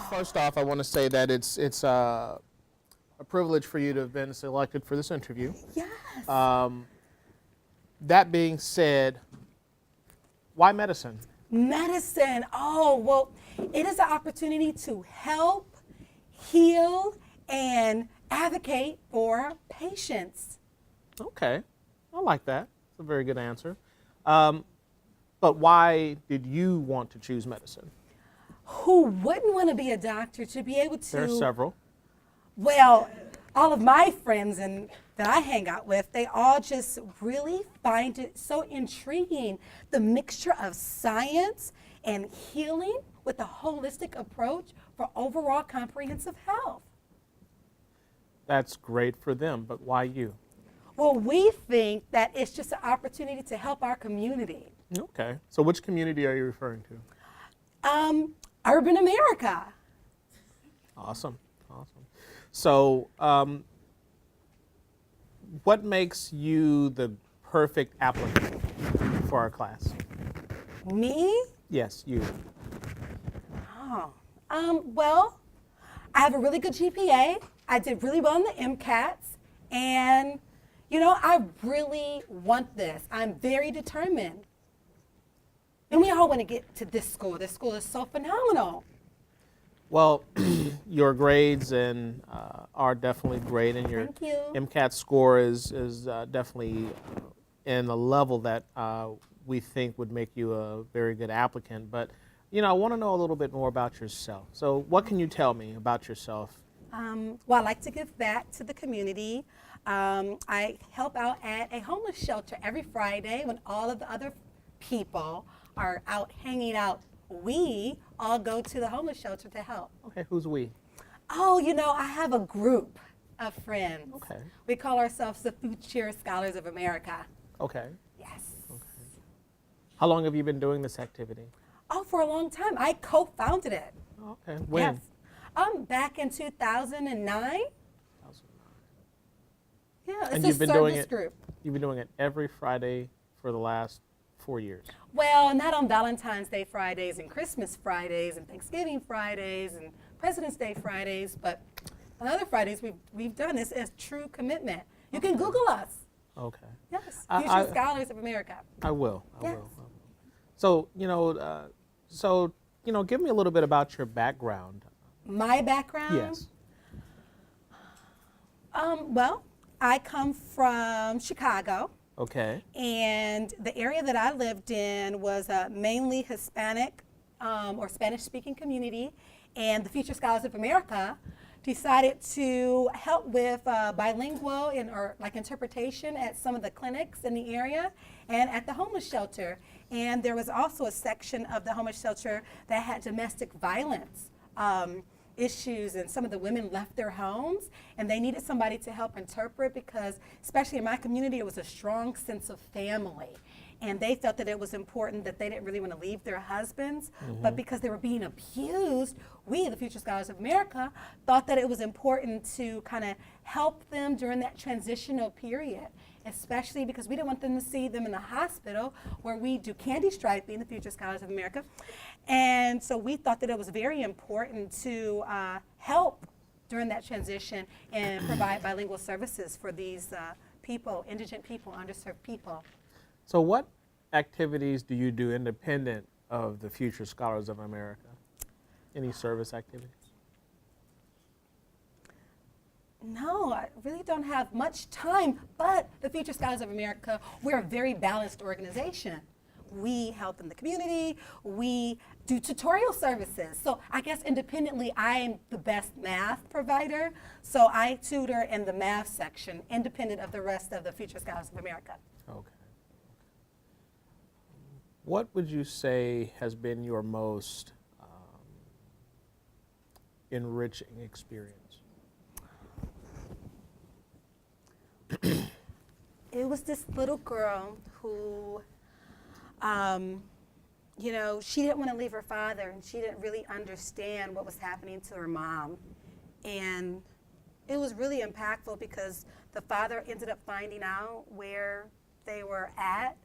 first off, I want to say that it's a privilege for you to have been selected for this interview. Yes. That being said, why medicine? Medicine. Oh, well, it is an opportunity to help, heal, and advocate for patients. Okay, I like that. It's a very good answer. But why did you want to choose medicine? Who wouldn't want to be a doctor to be able to? There are several. Well, all of my friends and that I hang out with, they all just really find it so intriguing, the mixture of science and healing with a holistic approach for overall comprehensive health. That's great for them, but why you? Well, we think that it's just an opportunity to help our community. Okay, so which community are you referring to? Urban America. Awesome, awesome. So, what makes you the perfect applicant for our class? Me? Yes, you. Oh, well, I have a really good GPA. I did really well in the MCATs, and you know, I really want this. I'm very determined. And we all want to get to this school. This school is so phenomenal. Well, your grades are definitely great, and your Thank you. MCAT score is definitely in a level that we think would make you a very good applicant. But you know, I want to know a little bit more about yourself. So, what can you tell me about yourself? Well, I like to give back to the community. I help out at a homeless shelter every Friday when all of the other people are out hanging out. We all go to the homeless shelter to help. Okay, who's we? Oh, you know, I have a group of friends. Okay. We call ourselves the Future Scholars of America. Okay. Yes. Okay. How long have you been doing this activity? Oh, for a long time. I co-founded it. Okay. When? Yes. Back in 2009. Yeah, it's And a you've been doing service it. group. You've been doing it every Friday for the last 4 years. Well, not on Valentine's Day Fridays and Christmas Fridays and Thanksgiving Fridays and President's Day Fridays, but on other Fridays we've done this as true commitment. You can Google us. Okay. Yes, I- Future Scholars of America. I will. I Yes. will. So give me a little bit about your background. My background? Yes. Well, I come from Chicago. Okay. And the area that I lived in was a mainly Hispanic or Spanish-speaking community. And the Future Scholars of America decided to help with bilingual or like interpretation at some of the clinics in the area and at the homeless shelter. And there was also a section of the homeless shelter that had domestic violence issues, and some of the women left their homes and they needed somebody to help interpret because, especially in my community, it was a strong sense of family. And they felt that it was important that they didn't really want to leave their husbands, but because they were being abused, we, the Future Scholars of America, thought that it was important to kind of help them during that transitional period, especially because we didn't want them to see them in the hospital where we do candy striping, the Future Scholars of America. And so we thought that it was very important to help during that transition and provide bilingual services for these people, indigent people, underserved people. So what activities do you do independent of the Future Scholars of America? Any service activities? No, I really don't have much time, but the Future Scholars of America, we're a very balanced organization. We help in the community, we do tutorial services. So I guess independently, I am the best math provider, so I tutor in the math section, independent of the rest of the Future Scholars of America. Okay. What would you say has been your most enriching experience? It was this little girl who, you know, she didn't want to leave her father, and she didn't really understand what was happening to her mom. And it was really impactful because the father ended up finding out where they were at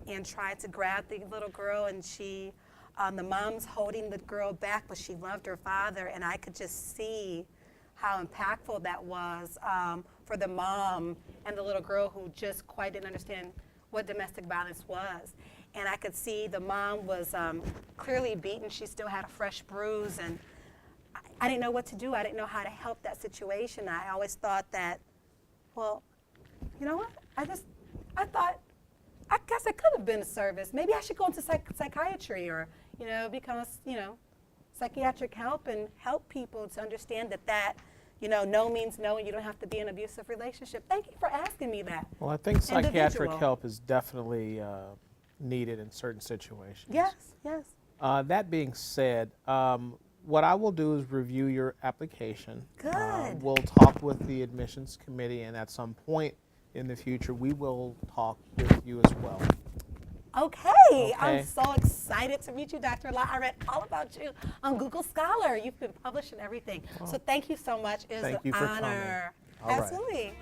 and tried to grab the little girl, and she the mom's holding the girl back, but she loved her father, and I could just see how impactful that was for the mom and the little girl who just quite didn't understand what domestic violence was. And I could see the mom was clearly beaten. She still had a fresh bruise, and I didn't know what to do. I didn't know how to help that situation. I always thought that, well, you know what? I guess I could have been a service. Maybe I should go into psychiatry or, become psychiatric help and help people to understand that, no means no, and you don't have to be in an abusive relationship. Thank you for asking me that. Well, I think psychiatric Individual. help is definitely needed in certain situations. Yes, yes. That being said, what I will do is review your application. Good. We'll talk with the admissions committee, and at some point in the future, we will talk with you as well. Okay, I'm so excited to meet you, Dr. La. I read all about you on Google Scholar. You've been published and everything. So thank you so much. It was Thank an you for honor. coming. All right. Absolutely.